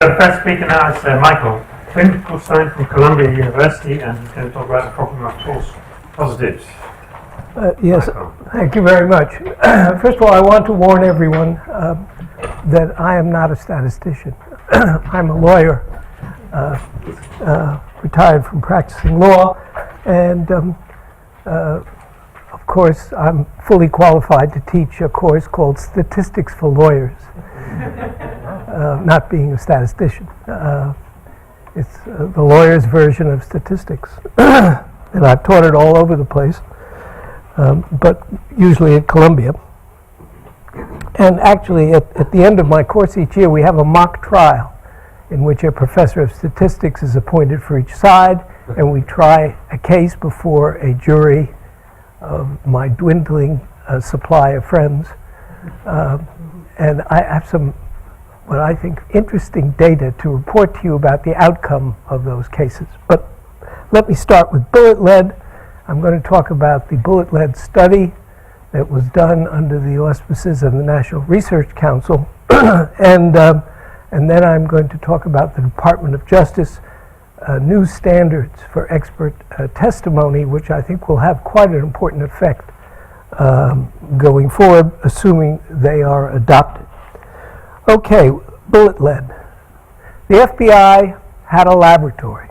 The first speaker now is Michael Finkelstein from Columbia University, and he's going to talk about the problem of false positives. Yes, Michael. thank you very much. First of all, I want to warn everyone that I am not a statistician. I'm a lawyer, retired from practicing law, and of course I'm fully qualified to teach a course called Statistics for Lawyers. Not being a statistician. It's the lawyer's version of statistics. And I've taught it all over the place, but usually at Columbia. And actually, at the end of my course each year, we have a mock trial in which a professor of statistics is appointed for each side, and we try a case before a jury of my dwindling supply of friends. And I have some what I think interesting data to report to you about the outcome of those cases. But let me start with bullet lead. I'm going to talk about the bullet lead study that was done under the auspices of the National Research Council, and then I'm going to talk about the Department of Justice new standards for expert testimony, which I think will have quite an important effect going forward, assuming they are adopted. Okay, bullet lead. The FBI had a laboratory.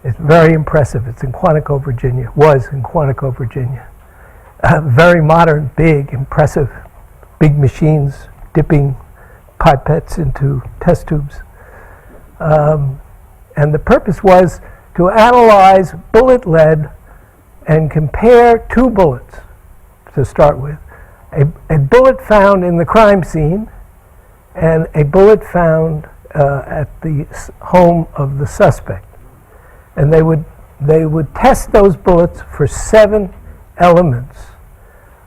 It's very impressive. It's in Quantico, Virginia. Was in Quantico, Virginia. Very modern, big, impressive, big machines dipping pipettes into test tubes. And the purpose was to analyze bullet lead and compare two bullets to start with. A bullet found in the crime scene and a bullet found at the home of the suspect. And they would test those bullets for 7 elements.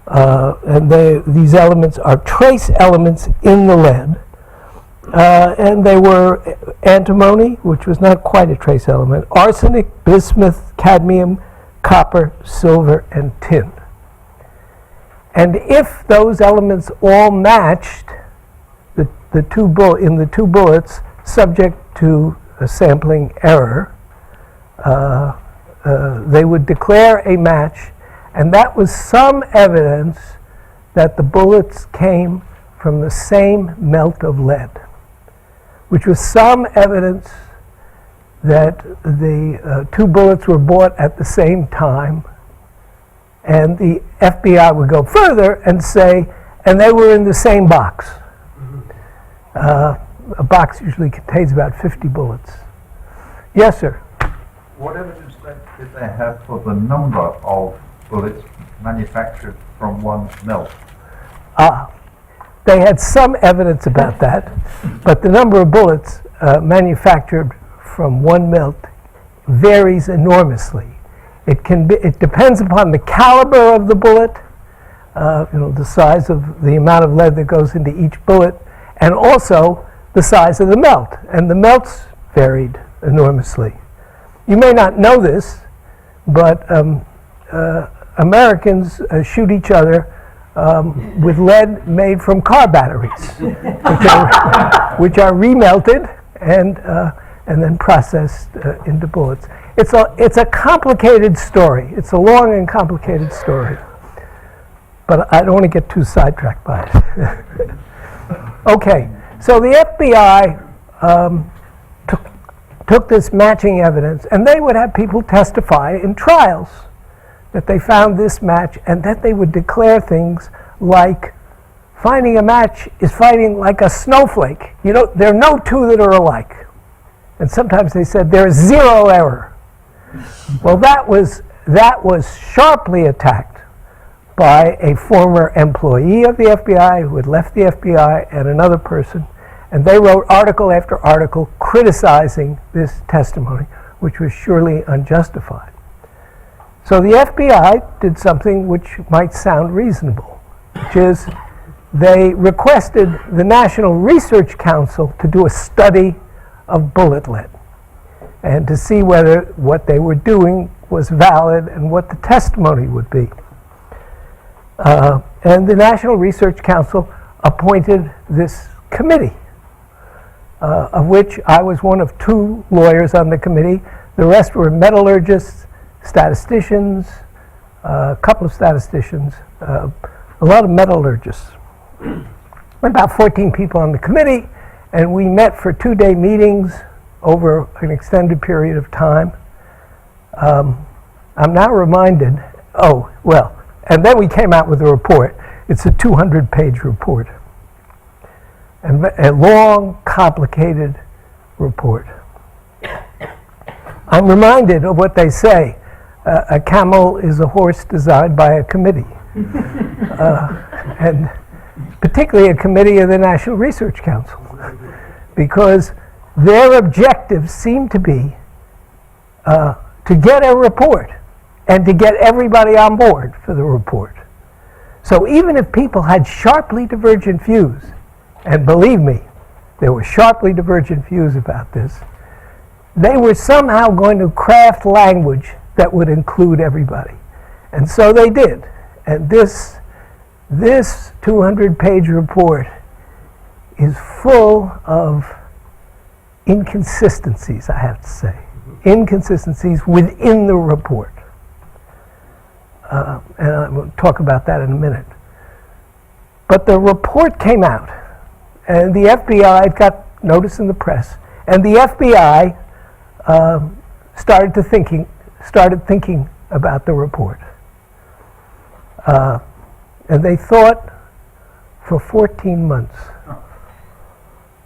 And these elements are trace elements in the lead. And they were antimony, which was not quite a trace element, arsenic, bismuth, cadmium, copper, silver, and tin. And if those elements all matched the two bullets, subject to a sampling error, they would declare a match, and that was some evidence that the bullets came from the same melt of lead, which was some evidence that the two bullets were bought at the same time. And the FBI would go further and say, and they were in the same box. A box usually contains about 50 bullets. Yes, sir? What evidence did they have for the number of bullets manufactured from one melt? They had some evidence about that, but the number of bullets manufactured from one melt varies enormously. It depends upon the caliber of the bullet, the size of the amount of lead that goes into each bullet, and also the size of the melt. And the melts varied enormously. You may not know this, but Americans shoot each other with lead made from car batteries, which are remelted and then processed into bullets. It's a complicated story. It's a long and complicated story. But I don't want to get too sidetracked by it. Okay, so the FBI took this matching evidence, and they would have people testify in trials that they found this match, and that they would declare things like, finding a match is finding like a snowflake. There are no two that are alike. And sometimes they said there is 0 error. Well, that was sharply attacked by a former employee of the FBI who had left the FBI, and another person, and they wrote article after article criticizing this testimony, which was surely unjustified. So the FBI did something which might sound reasonable, which is they requested the National Research Council to do a study of bullet lead and to see whether what they were doing was valid and what the testimony would be. And the National Research Council appointed this committee. of which I was one of 2 lawyers on the committee. The rest were metallurgists, statisticians, a couple of statisticians, a lot of metallurgists. About 14 people on the committee, and we met for 2-day meetings over an extended period of time. I'm now reminded, and then we came out with a report. It's a 200-page report. A long, complicated report. I'm reminded of what they say. A camel is a horse designed by a committee. And particularly a committee of the National Research Council. Because their objectives seem to be to get a report and to get everybody on board for the report. So even if people had sharply divergent views, and believe me, there were sharply divergent views about this, they were somehow going to craft language that would include everybody. And so they did. And this 200-page report is full of inconsistencies, I have to say. Inconsistencies within the report. And I will talk about that in a minute. But the report came out, and the FBI got notice in the press, and the FBI started thinking about the report. And they thought for 14 months.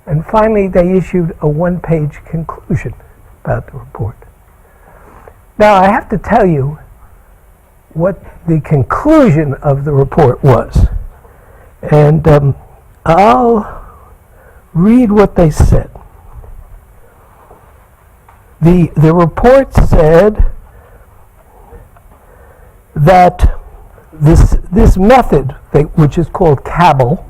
And finally, they issued a 1-page conclusion about the report. Now, I have to tell you what the conclusion of the report was. And I'll read what they said. The report said that this method, which is called CABEL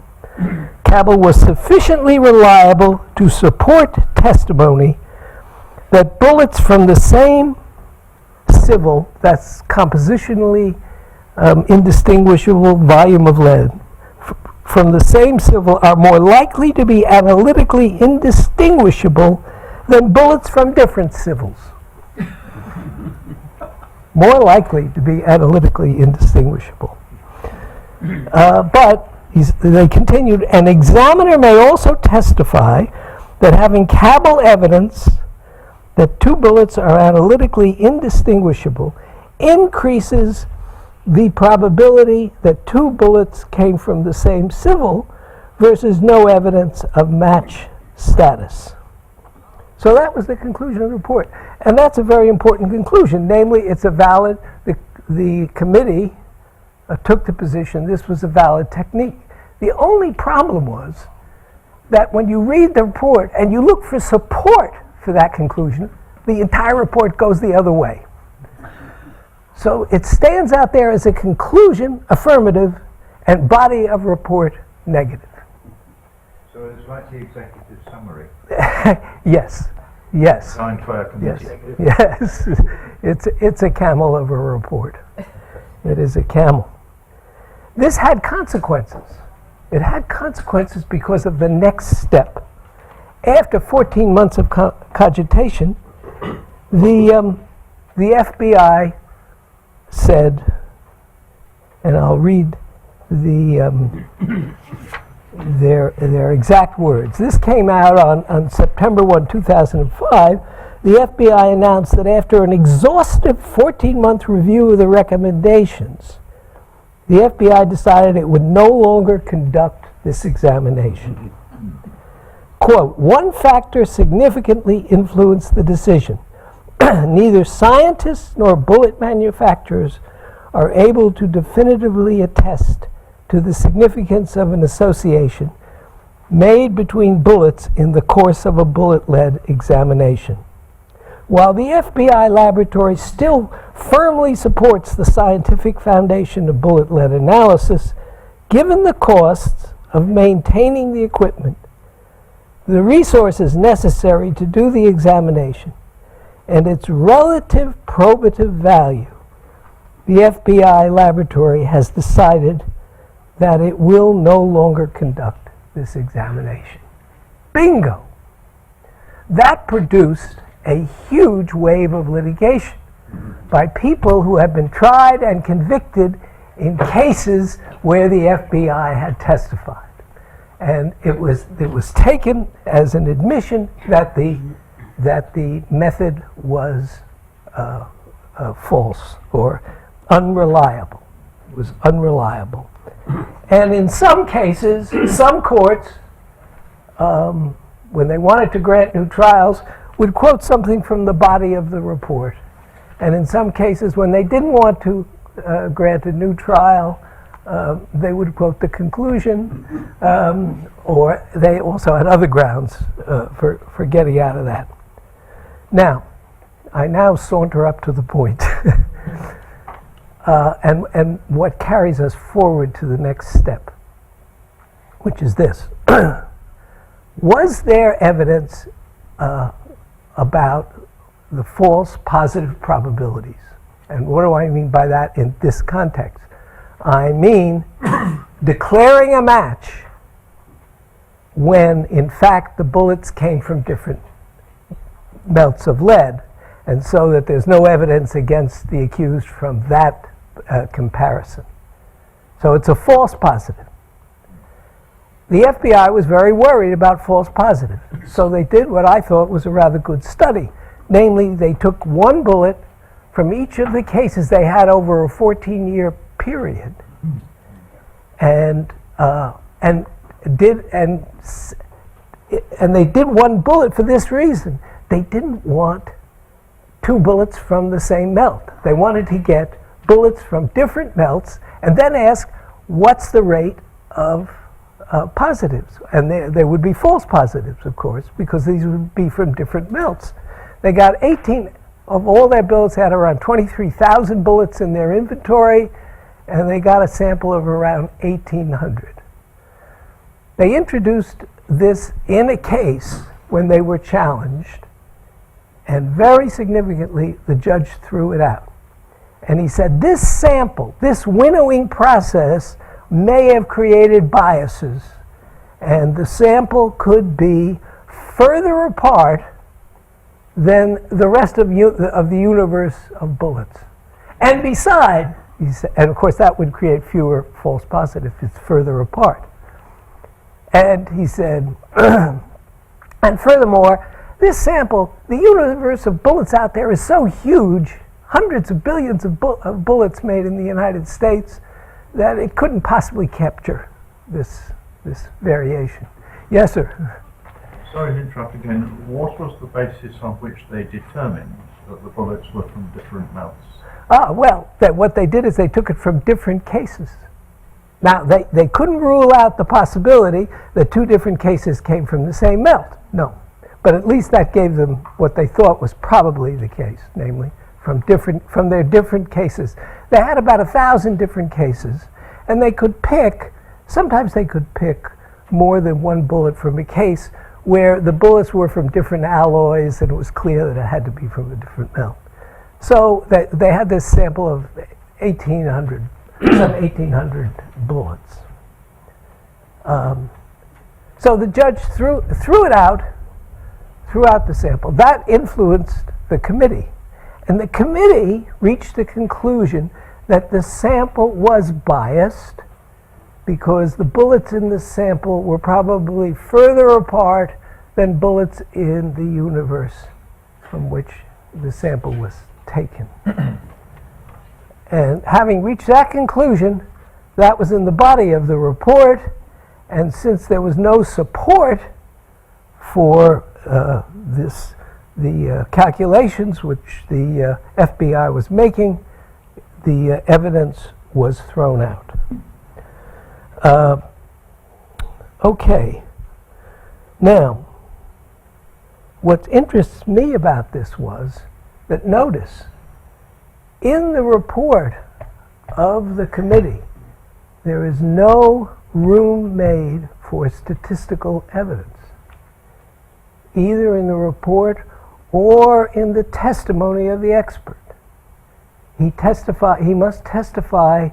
was sufficiently reliable to support testimony that bullets from the same civil, that's compositionally indistinguishable volume of lead, from the same civil are more likely to be analytically indistinguishable than bullets from different civils. More likely to be analytically indistinguishable. But they continued, an examiner may also testify that having CABEL evidence that 2 bullets are analytically indistinguishable increases the probability that 2 bullets came from the same civil versus no evidence of match status. So that was the conclusion of the report. And that's a very important conclusion. Namely, it's a valid, the committee took the position this was a valid technique. The only problem was that when you read the report and you look for support for that conclusion, the entire report goes the other way. So it stands out there as a conclusion, affirmative, and body of report, negative. So it's like the executive summary. Yes. Signed by a committee. Yes. It's a camel of a report. It is a camel. This had consequences. It had consequences because of the next step. After 14 months of cogitation, the FBI said, and I'll read their exact words. This came out on September 1, 2005. The FBI announced that after an exhaustive 14-month review of the recommendations, the FBI decided it would no longer conduct this examination. Quote, one factor significantly influenced the decision. Neither scientists nor bullet manufacturers are able to definitively attest to the significance of an association made between bullets in the course of a bullet-lead examination. While the FBI laboratory still firmly supports the scientific foundation of bullet-lead analysis, given the costs of maintaining the equipment, the resources necessary to do the examination, and its relative probative value, the FBI laboratory has decided that it will no longer conduct this examination. Bingo! That produced a huge wave of litigation by people who have been tried and convicted in cases where the FBI had testified. And it was taken as an admission that the method was false or unreliable. It was unreliable. And in some cases, some courts, when they wanted to grant new trials, would quote something from the body of the report. And in some cases, when they didn't want to grant a new trial, they would quote the conclusion, or they also had other grounds for getting out of that. Now, I now saunter up to the point, and what carries us forward to the next step, which is this. Was there evidence about the false positive probabilities? And what do I mean by that in this context? I mean declaring a match when, in fact, the bullets came from different melts of lead, and so that there's no evidence against the accused from that comparison. So it's a false positive. The FBI was very worried about false positives, so they did what I thought was a rather good study. Namely, they took one bullet from each of the cases they had over a 14-year period, and they did one bullet for this reason. They didn't want two bullets from the same melt. They wanted to get bullets from different melts and then ask, what's the rate of positives? And there would be false positives, of course, because these would be from different melts. They got 18 of all their bullets, had around 23,000 bullets in their inventory, and they got a sample of around 1,800. They introduced this in a case when they were challenged, and very significantly, the judge threw it out. And he said, this sample, this winnowing process may have created biases, and the sample could be further apart than the rest of the universe of bullets. And beside, he said, and of course that would create fewer false positives if it's further apart. And he said, and furthermore, this sample, the universe of bullets out there is so huge, hundreds of billions of bullets made in the United States, that it couldn't possibly capture this variation. Yes, sir? Sorry to interrupt again. What was the basis on which they determined that the bullets were from different melts? Well, what they did is they took it from different cases. Now, they couldn't rule out the possibility that two different cases came from the same melt. No. But at least that gave them what they thought was probably the case, namely, from their different cases. They had about 1,000 different cases, and they could pick, sometimes they could pick more than one bullet from a case where the bullets were from different alloys and it was clear that it had to be from a different melt. So they had this sample of 1,800, some 1,800 bullets. So the judge threw it out, threw out the sample. That influenced the committee. And the committee reached the conclusion that the sample was biased because the bullets in the sample were probably further apart than bullets in the universe from which the sample was taken. And having reached that conclusion, that was in the body of the report, and since there was no support for the calculations which the FBI was making, the evidence was thrown out. Okay. Now, what interests me about this was that, notice, in the report of the committee, there is no room made for statistical evidence, either in the report or in the testimony of the expert. He must testify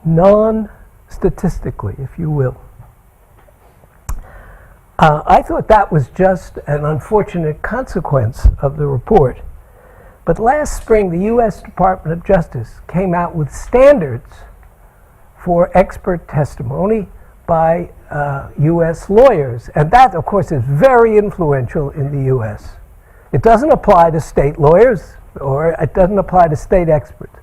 non-statistically, if you will. I thought that was just an unfortunate consequence of the report. But last spring, the U.S. Department of Justice came out with standards for expert testimony by U.S. lawyers. And that, of course, is very influential in the U.S. It doesn't apply to state lawyers, or it doesn't apply to state experts.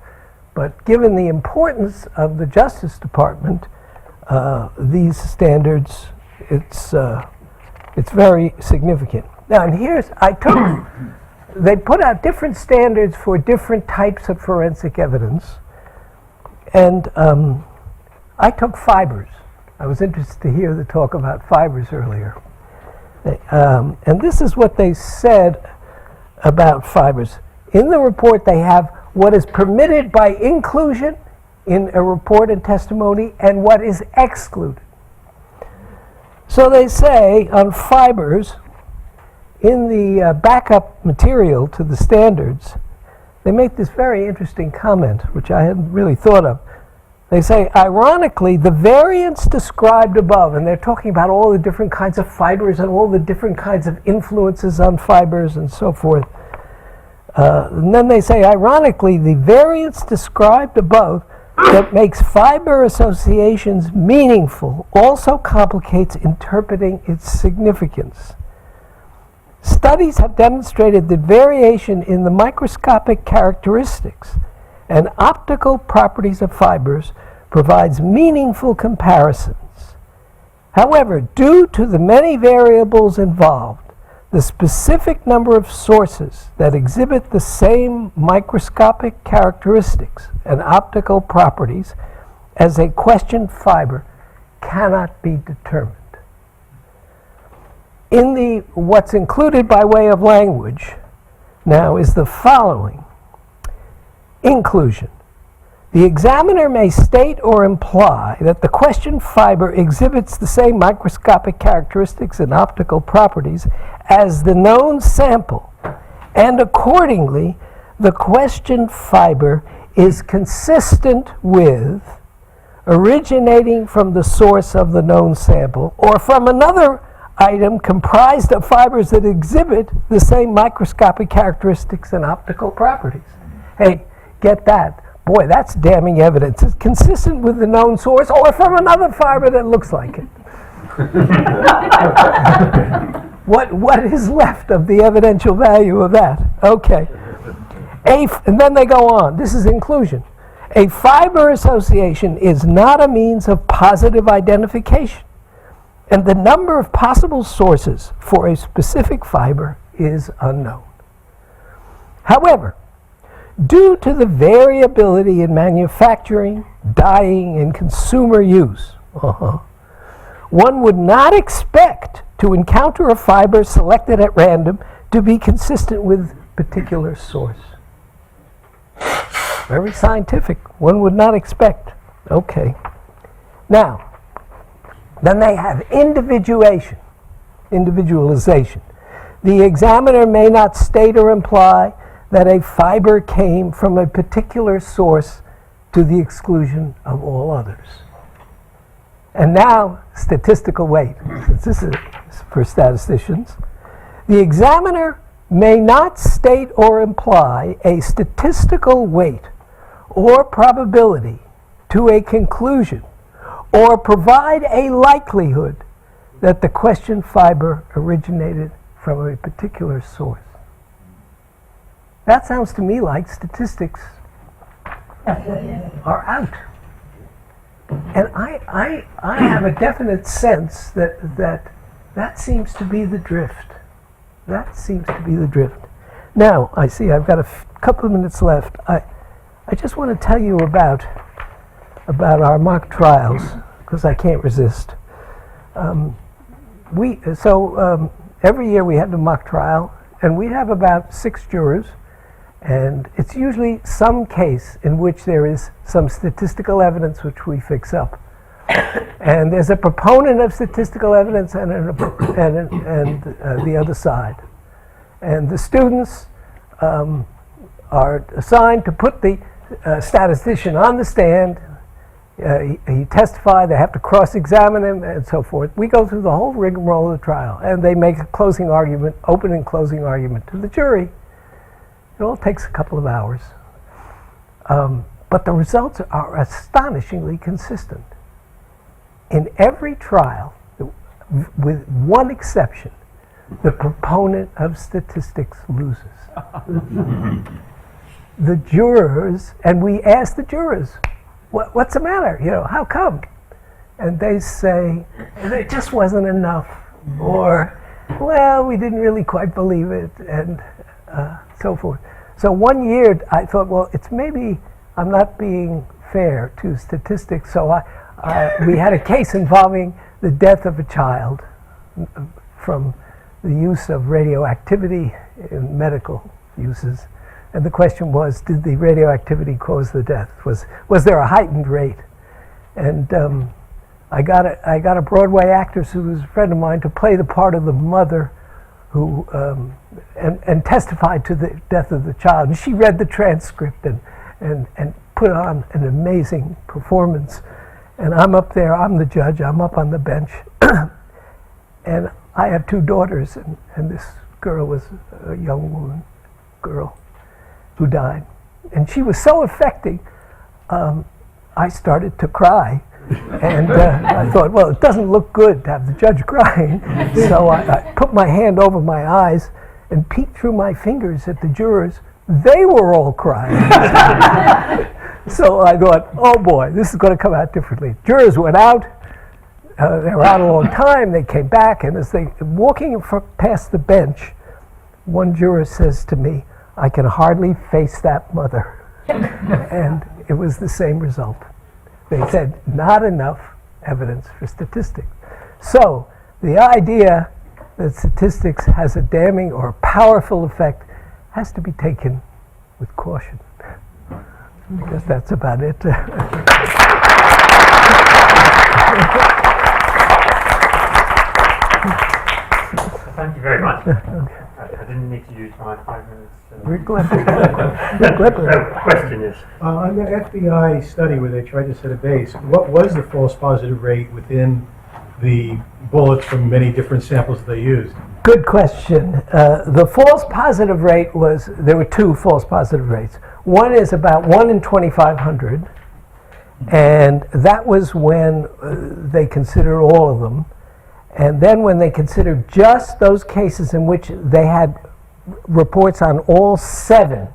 But given the importance of the Justice Department, these standards, it's very significant. Now, and here's, they put out different standards for different types of forensic evidence. And I took fibers. I was interested to hear the talk about fibers earlier. And this is what they said about fibers. In the report, they have what is permitted by inclusion in a report and testimony and what is excluded. So they say on fibers, in the backup material to the standards, they make this very interesting comment, which I hadn't really thought of. They say, ironically, the variants described above, and they're talking about all the different kinds of fibers and all the different kinds of influences on fibers and so forth. And then they say, ironically, the variants described above that makes fiber associations meaningful also complicates interpreting its significance. Studies have demonstrated that variation in the microscopic characteristics and optical properties of fibers provides meaningful comparisons. However, due to the many variables involved, the specific number of sources that exhibit the same microscopic characteristics and optical properties as a questioned fiber cannot be determined. In the what's included by way of language now is the following. Inclusion. The examiner may state or imply that the questioned fiber exhibits the same microscopic characteristics and optical properties as the known sample, and accordingly, the questioned fiber is consistent with originating from the source of the known sample or from another item comprised of fibers that exhibit the same microscopic characteristics and optical properties. Hey, get that. Boy, that's damning evidence. It's consistent with the known source or from another fiber that looks like it. What is left of the evidential value of that? Okay. And then they go on. This is inclusion. A fiber association is not a means of positive identification, and the number of possible sources for a specific fiber is unknown. However, due to the variability in manufacturing, dyeing, and consumer use, one would not expect to encounter a fiber selected at random to be consistent with particular source. Very scientific. One would not expect. Okay. Now, then they have individualization. The examiner may not state or imply that a fiber came from a particular source to the exclusion of all others. And now, statistical weight. Since this is for statisticians, the examiner may not state or imply a statistical weight or probability to a conclusion or provide a likelihood that the questioned fiber originated from a particular source. That sounds to me like statistics are out. And I have a definite sense that seems to be the drift. That seems to be the drift. Now, I see I've got a couple of minutes left. I just want to tell you about our mock trials, because I can't resist. Every year we have the mock trial, and we have about 6 jurors, and it's usually some case in which there is some statistical evidence which we fix up. And there's a proponent of statistical evidence and the other side. And the students are assigned to put the statistician on the stand he testified, they have to cross-examine him, and so forth. We go through the whole rigmarole of the trial, and they make a closing argument, open and closing argument to the jury. It all takes a couple of hours. But the results are astonishingly consistent. In every trial, with one exception, the proponent of statistics loses. The jurors, and we ask the jurors, what's the matter? How come? And they say, it just wasn't enough, or, well, we didn't really quite believe it, and so forth. So one year I thought, well, it's maybe I'm not being fair to statistics, so we had a case involving the death of a child from the use of radioactivity in medical uses. And the question was, did the radioactivity cause the death? Was there a heightened rate? And I got a Broadway actress who was a friend of mine to play the part of the mother who and testified to the death of the child. And she read the transcript and put on an amazing performance. And I'm up there, I'm the judge, I'm up on the bench. And I have two daughters, and this girl was a young girl who died. And she was so affecting, I started to cry. And I thought, well, it doesn't look good to have the judge crying. So I put my hand over my eyes and peeked through my fingers at the jurors. They were all crying. So I thought, oh boy, this is going to come out differently. Jurors went out. They were out a long time. They came back, and as they walking past the bench, one juror says to me, I can hardly face that mother. And it was the same result. They said, not enough evidence for statistics. So the idea that statistics has a damning or powerful effect has to be taken with caution. I guess that's about it. Thank you very much. I didn't need to use my 5 minutes. We're glad. So, question is? On the FBI study where they tried to set a base, what was the false positive rate within the bullets from many different samples that they used? Good question. The false positive rate was, there were two false positive rates. One is about 1 in 2,500, and that was when they considered all of them. And then when they considered just those cases in which they had reports on all 7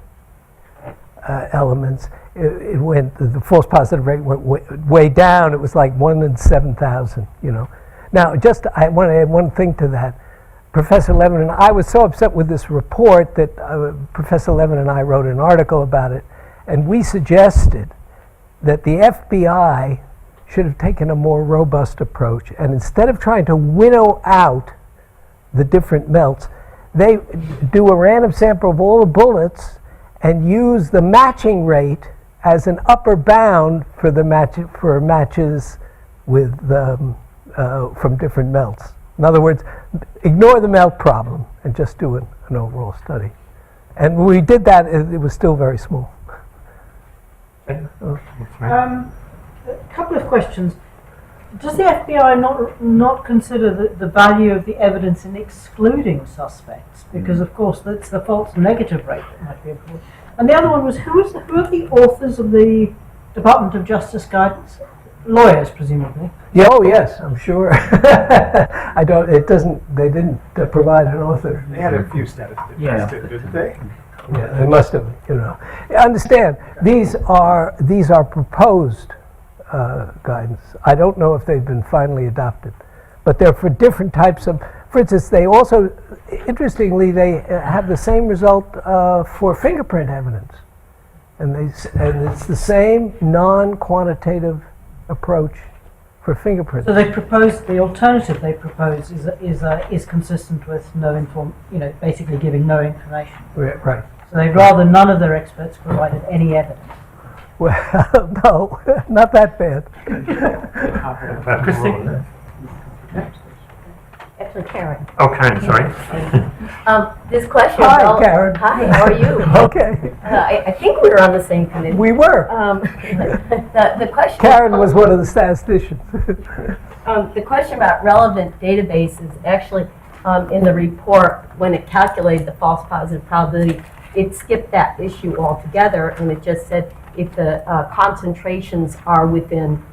elements, it went, the false positive rate went way down. It was like 1 in 7,000, Now, I want to add one thing to that. Professor Levin and I was so upset with this report that Professor Levin and I wrote an article about it, and we suggested that the FBI should have taken a more robust approach, and instead of trying to winnow out the different melts, they do a random sample of all the bullets and use the matching rate as an upper bound for the matches with from different melts. In other words, ignore the melt problem and just do an overall study. And when we did that, it was still very small. A couple of questions. Does the FBI not consider the value of the evidence in excluding suspects? Because, of course, that's the false negative rate that might be important. And the other one was, who are the authors of the Department of Justice guidance? Lawyers, presumably. Yeah, oh yes, I'm sure. They didn't provide an author. They had a few statisticians, didn't they? Yeah, they must have, Understand, these are proposed guidance. I don't know if they've been finally adopted, but they're for different types of, for instance, they also, interestingly, they have the same result for fingerprint evidence. And it's the same non-quantitative approach for fingerprints. So they propose, the alternative they propose is consistent with basically giving no information. Right. So they'd rather none of their experts provided any evidence. Well, no, not that bad. Christine? Actually, Karen. Oh, Karen, sorry. This question. Hi, well, Karen. Hi, how are you? Okay, I think we were on the same committee. we were. The question. Karen was one of the statisticians. The question about relevant databases, actually, in the report, when it calculated the false positive probability, it skipped that issue altogether, and it just said if the concentrations are within,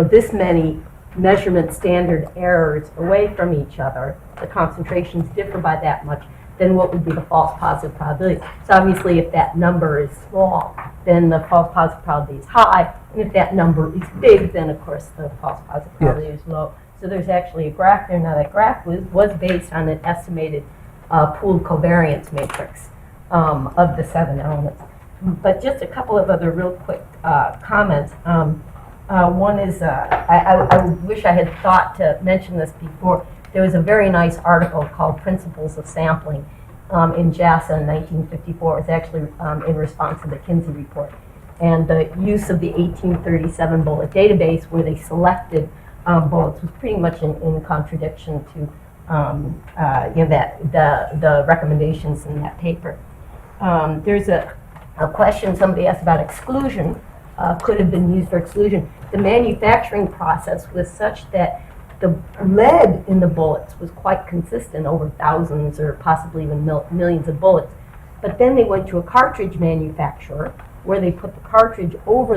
this many measurement standard errors away from each other, the concentrations differ by that much, then what would be the false positive probability? So obviously, if that number is small, then the false positive probability is high, and if that number is big, then of course the false positive probability is low. So there's actually a graph there. Now that graph was based on an estimated pooled covariance matrix of the 7 elements. But just a couple of other real quick comments. One is, I wish I had thought to mention this before. There was a very nice article called Principles of Sampling in JASA in 1954. It was actually in response to the Kinsey report. And the use of the 1837 bullet database where they selected bullets was pretty much in contradiction to the recommendations in that paper. There's a question somebody asked about exclusion. Could have been used for exclusion. The manufacturing process was such that the lead in the bullets was quite consistent over thousands or possibly even millions of bullets. But then they went to a cartridge manufacturer where they put the cartridge over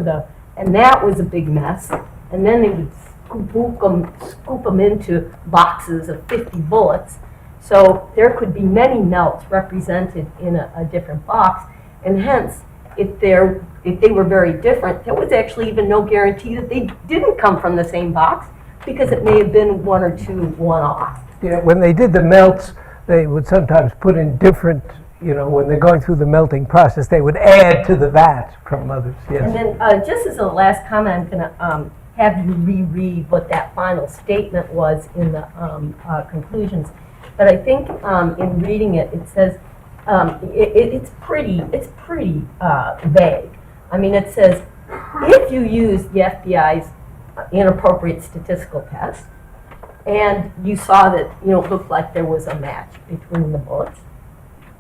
and that was a big mess. And then they would scoop them into boxes of 50 bullets. So there could be many melts represented in a different box. And hence, if they were very different, there was actually even no guarantee that they didn't come from the same box, because it may have been one or two one-off. Yeah, when they did the melts, they would sometimes put in different, when they're going through the melting process, they would add to the vat from others, yes. And then just as a last comment, I'm going to have you reread what that final statement was in the conclusions. But I think in reading it, it says, it's pretty vague. I mean, it says, if you use the FBI's inappropriate statistical test, and you saw that, it looked like there was a match between the bullets,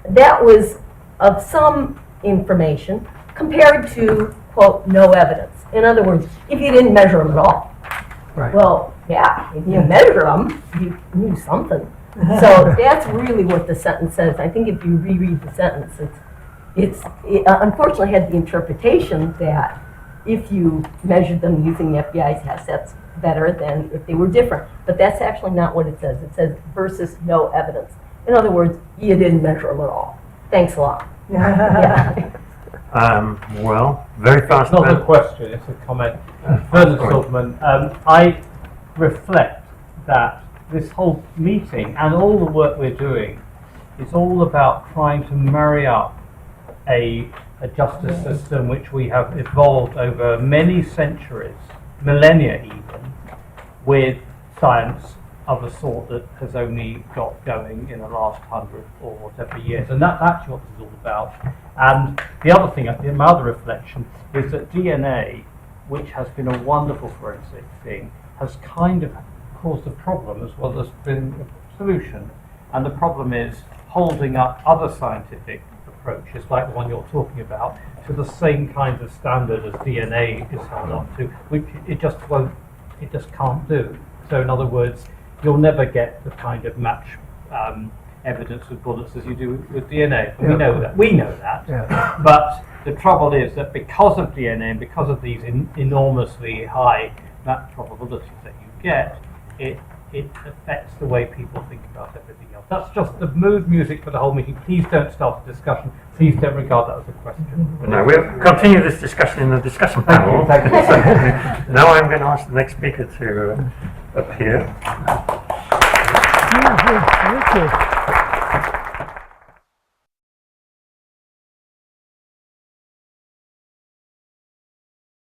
that was of some information compared to, quote, no evidence. In other words, if you didn't measure them at all. Right. Well, yeah, if you measure them, you knew something. So that's really what the sentence says. I think if you reread the sentence, it unfortunately had the interpretation that if you measured them using the FBI's test, that's better than if they were different. But that's actually not what it says. It says versus no evidence. In other words, you didn't measure them at all. Thanks a lot. Yeah. Well, very fast. It's not a question, it's a comment. Further, Silverman, I reflect that this whole meeting and all the work we're doing is all about trying to marry up a justice system which we have evolved over many centuries, millennia even, with science of a sort that has only got going in the last 100 or whatever years. And that's what this is all about. And the other thing, my other reflection, is that DNA, which has been a wonderful forensic thing, has kind of caused a problem as well as been a solution. And the problem is holding up other scientific approaches, like the one you're talking about, to the same kind of standard as DNA is held up to, which it just can't do. So in other words, you'll never get the kind of match evidence with bullets as you do with DNA. And Yeah. we know that. Yeah. But the trouble is that because of DNA and because of these enormously high match probabilities that you get, it affects the way people think about everything else. That's just the mood music for the whole meeting. Please don't start a discussion. Please don't regard that as a question. No, we'll continue this discussion in the discussion panel. Thank you. So, now I'm going to ask the next speaker to appear. Yeah, thank you.